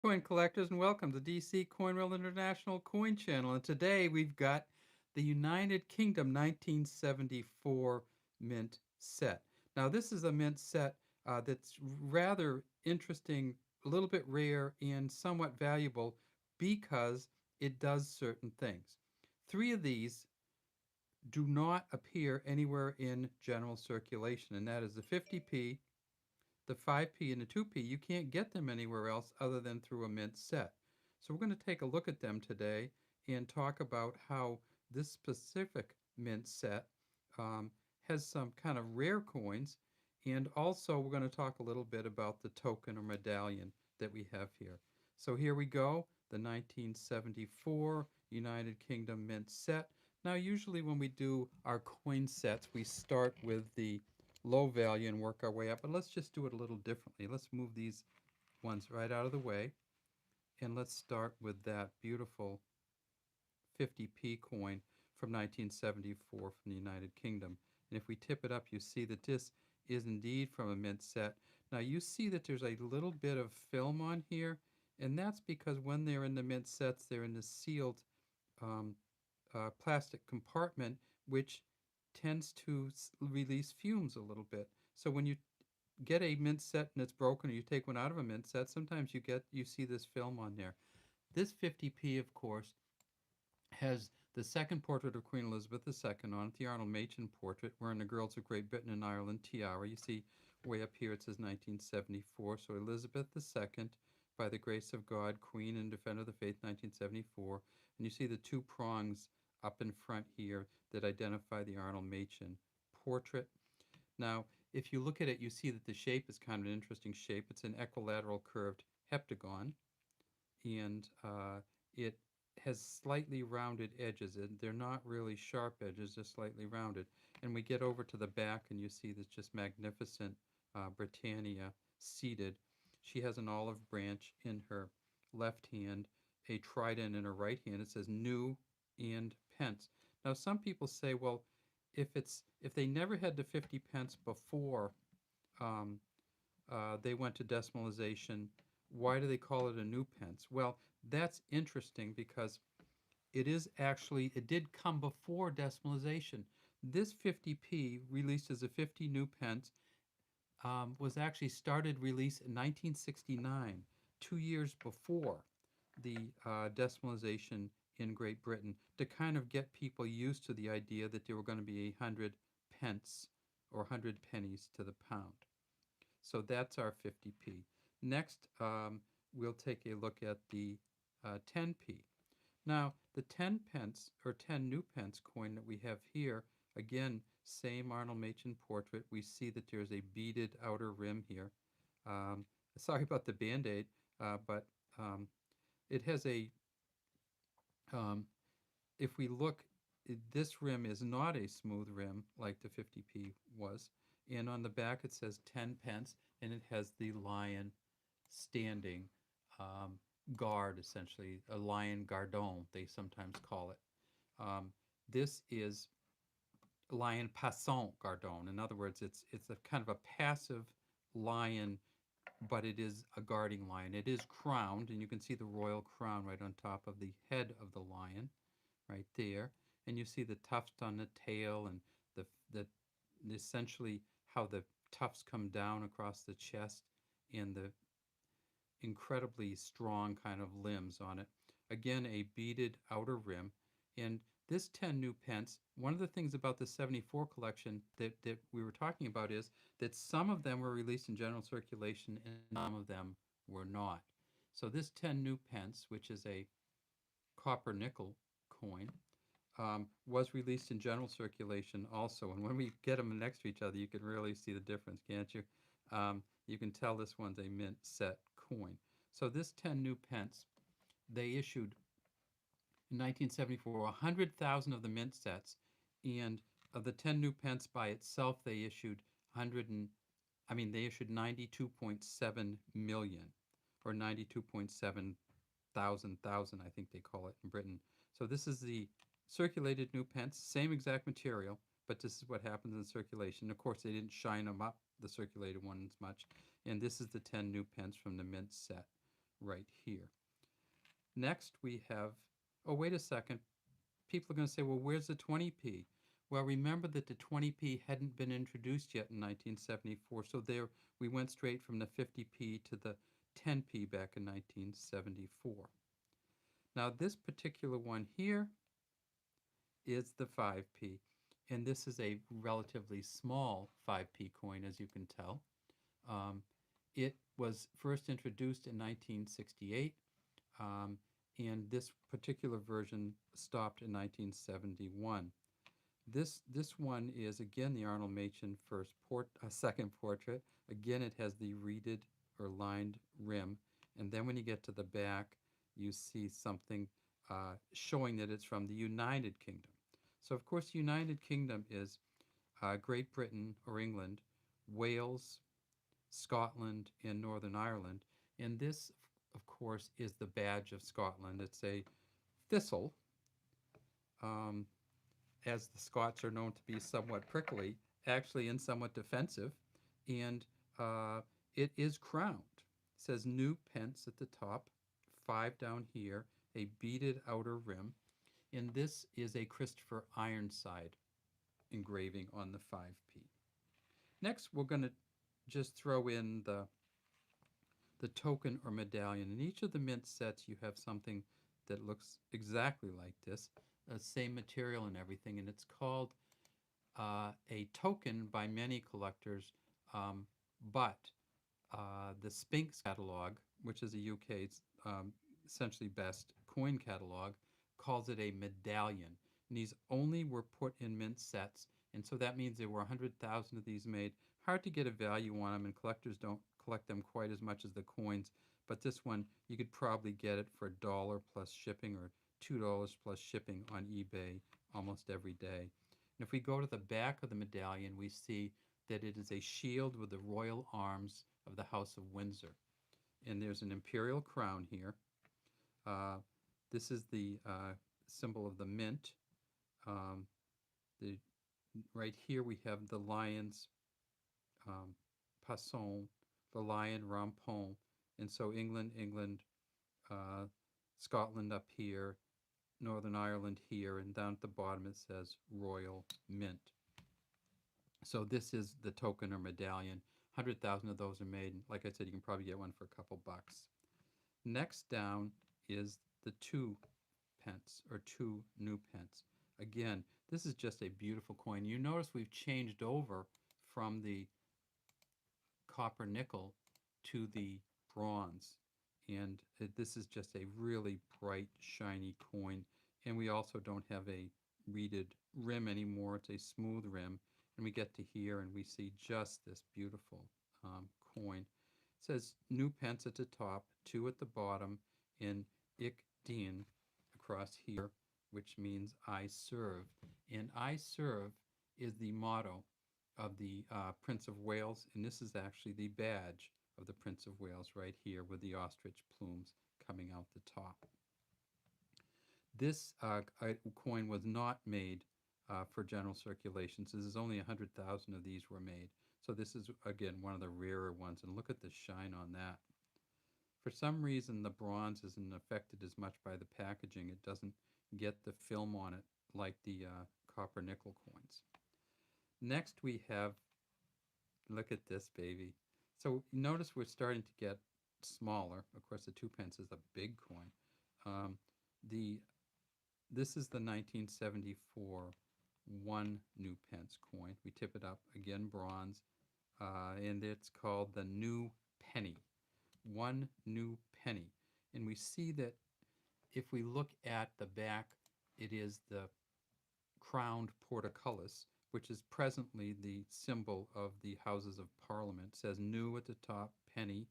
Coin collectors, and welcome to DC CoinRail International Coin Channel. And today we've got the United Kingdom 1974 mint set. Now, this is a mint set that's rather interesting, a little bit rare, and somewhat valuable because it does certain things. Three of these do not appear anywhere in general circulation, and that is the 50p, the 5p, and the 2p. You can't get them anywhere else other than through a mint set. So we're going to take a look at them today and talk about how this specific mint set has some kind of rare coins. And also we're going to talk a little bit about the token or medallion that we have here. So here we go, the 1974 United Kingdom mint set. Now usually when we do our coin sets, we start with the low value and work our way up. But let's just do it a little differently. Let's move these ones right out of the way. And let's start with that beautiful 50p coin from 1974 from the United Kingdom. And if we tip it up, you see that this is indeed from a mint set. Now you see that there's a little bit of film on here, and that's because when they're in the mint sets, they're in the sealed um, plastic compartment, which tends to release fumes a little bit. So when you get a mint set and it's broken, or you take one out of a mint set, sometimes you see this film on there. This 50p, of course, has the second portrait of Queen Elizabeth II on it, the Arnall Machin portrait, wearing the Girls of Great Britain and Ireland tiara. You see way up here it says 1974. So Elizabeth II, by the grace of God, Queen and Defender of the Faith, 1974. And you see the two prongs up in front here that identify the Arnall Machin portrait. Now, if you look at it, you see that the shape is kind of an interesting shape. It's an equilateral curved heptagon, and it has slightly rounded edges. And they're not really sharp edges, they're slightly rounded. And we get over to the back, and you see this just magnificent Britannia seated. She has an olive branch in her left hand, a trident in her right hand. It says new and pence. Now, some people say, well, if they never had the 50 pence before um, they went to decimalization, why do they call it a new pence? Well, that's interesting because it did come before decimalization. This 50p, released as a 50 new pence, was actually started release in 1969, 2 years before the decimalization in Great Britain, to kind of get people used to the idea that there were going to be 100 pence or 100 pennies to the pound. So that's our 50p. Next, we'll take a look at the 10p. Now, the 10 pence or 10 new pence coin that we have here, again, same Arnall Machin portrait. We see that there's a beaded outer rim here. Um, Sorry about the Band-Aid, but it has a, um, if we look, this rim is not a smooth rim like the 50p was. And on the back it says 10 pence, and it has the lion standing um, guard, essentially, a lion gardon, they sometimes call it. Um, this is lion passant gardon. In other words, it's a kind of a passive lion, but it is a guarding lion. It is crowned, and you can see the royal crown right on top of the head of the lion, right there. And you see the tuft on the tail, and the the essentially how the tufts come down across the chest, and the incredibly strong kind of limbs on it. Again, a beaded outer rim. And this 10 new pence, one of the things about the 74 collection that we were talking about is that some of them were released in general circulation and some of them were not. So this 10 new pence, which is a copper nickel coin, was released in general circulation also. And when we get them next to each other, you can really see the difference, can't you? You can tell this one's a mint set coin. So this 10 new pence, they issued in 1974 100,000 of the mint sets, and of the 10 new pence by itself, they issued 100 and they issued 92.7 million, or 92.7 thousand, I think they call it in Britain. So this is the circulated new pence, same exact material, but this is what happens in circulation. Of course, they didn't shine them up, the circulated ones, much. And this is the 10 new pence from the mint set. right here. Next we have, oh, wait a second. People are going to say, well, where's the 20p? Well, remember that the 20p hadn't been introduced yet in 1974, so there we went straight from the 50p to the 10p back in 1974. Now, this particular one here is the 5p, and this is a relatively small 5p coin, as you can tell. Um, it was first introduced in 1968, um, and this particular version stopped in 1971. This one is again the Arnall Machin second portrait. Again, it has the reeded or lined rim, and then when you get to the back, you see something showing that it's from the United Kingdom. So of course, the United Kingdom is Great Britain or England, Wales, Scotland, and Northern Ireland. And this, of course, is the badge of Scotland. It's a thistle. Um, as the Scots are known to be somewhat prickly, actually and somewhat defensive, and uh, it is crowned. It says new pence at the top, 5 down here, a beaded outer rim, and this is a Christopher Ironside engraving on the 5p. Next, we're going to just throw in the token or medallion. In each of the mint sets, you have something that looks exactly like this, same material and everything, and it's called a token by many collectors, um, but the Sphinx catalog, which is a UK's essentially best coin catalog, calls it a medallion. And these only were put in mint sets, and so that means there were 100,000 of these made. Hard to get a value on them, and collectors don't collect them quite as much as the coins. But this one, you could probably get it for $1 plus shipping or $2 plus shipping on eBay almost every day. And if we go to the back of the medallion, we see that it is a shield with the royal arms of the House of Windsor. And there's an imperial crown here. Uh, this is the symbol of the mint. Um, the, right here we have the lion's um, passon, the lion rampant. And so England, uh, Scotland up here, Northern Ireland here, and down at the bottom it says Royal Mint. So this is the token or medallion. 100,000 of those are made. Like I said, you can probably get one for a couple bucks. Next down is the 2 pence or 2 new pence. Again, this is just a beautiful coin. You notice we've changed over from the copper nickel to the bronze. And this is just a really bright, shiny coin. And we also don't have a reeded rim anymore. It's a smooth rim. And we get to here and we see just this beautiful coin. It says new pence at the top, 2 at the bottom, and Ik Dien across here, which means I serve. And I serve is the motto of the Prince of Wales, and this is actually the badge of the Prince of Wales right here with the ostrich plumes coming out the top. This coin was not made for general circulation, so there's only 100,000 of these were made. So this is, again, one of the rarer ones, and look at the shine on that. For some reason, the bronze isn't affected as much by the packaging. It doesn't get the film on it like the copper nickel coins. Next we have, look at this baby. So notice we're starting to get smaller. Of course, the 2 pence is a big coin. This is the 1974 1 new pence coin. We tip it up, again bronze, and it's called the new penny. 1 new penny. And we see that if we look at the back, it is the crowned portcullis, which is presently the symbol of the Houses of Parliament. It says new at the top, penny.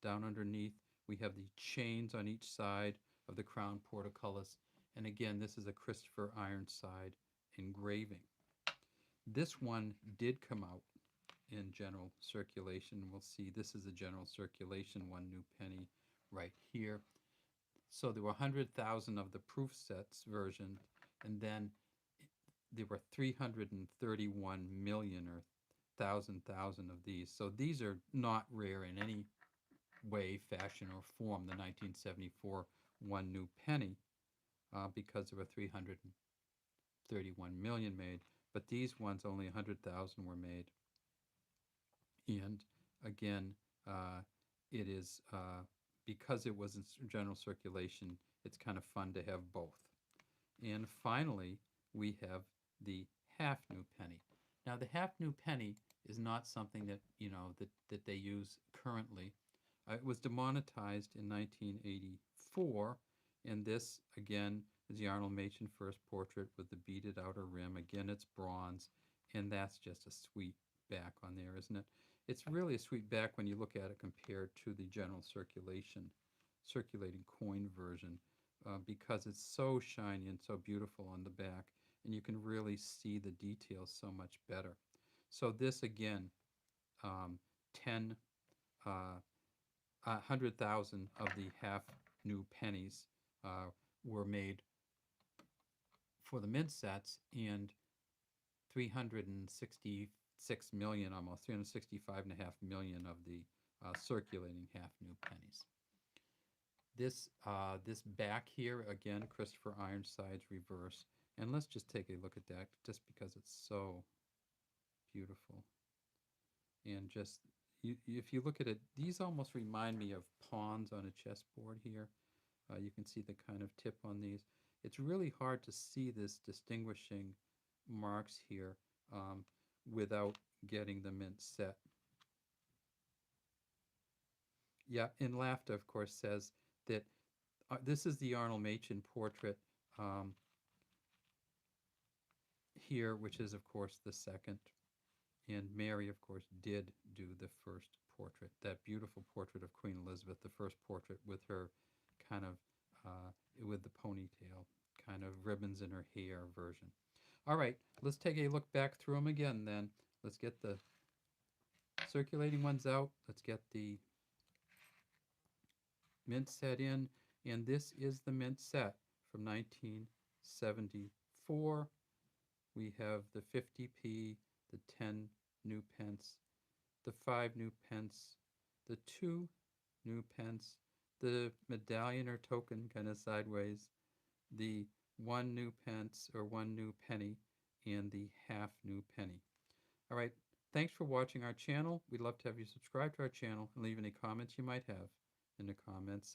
Down underneath, we have the chains on each side of the crowned portcullis. And again, this is a Christopher Ironside engraving. This one did come out in general circulation. We'll see this is a general circulation 1 new penny right here. So there were 100,000 of the proof sets version, and then there were 331 million or thousand of these. So these are not rare in any way, fashion, or form the 1974 one new penny, because there were 331 million made, but these ones only 100,000 were made. And again, it is because it was in general circulation, it's kind of fun to have both. And finally, we have the half new penny. Now, the half new penny is not something that that they use currently. It was demonetized in 1984, and this again is the Arnold Machin first portrait with the beaded outer rim. Again, it's bronze, and that's just a sweet back on there, isn't it? It's really a sweet back when you look at it compared to the general circulating coin version, because it's so shiny and so beautiful on the back, and you can really see the details so much better. So this again, 10, 100,000 of the half new pennies were made for the mint sets, and 366 million, almost 365.5 million of the circulating half new pennies. This back here again, Christopher Ironsides reverse, and let's just take a look at that, just because it's so beautiful. And just if you look at it, these almost remind me of pawns on a chessboard here. You can see the kind of tip on these. It's really hard to see this distinguishing marks here without getting the mint set. Yeah, and Laughter, of course, says that this is the Arnold Machin portrait here, which is, of course, the second. And Mary, of course, did do the first portrait, that beautiful portrait of Queen Elizabeth, the first portrait with her kind of, with the ponytail, kind of ribbons in her hair version. All right, let's take a look back through them again then. Let's get the circulating ones out. Let's get the mint set in. And this is the mint set from 1974. We have the 50p, the 10 new pence, the 5 new pence, the 2 new pence, the medallion or token kind of sideways, the 1 new pence or 1 new penny, and the half new penny. All right, thanks for watching our channel. We'd love to have you subscribe to our channel and leave any comments you might have in the comments section.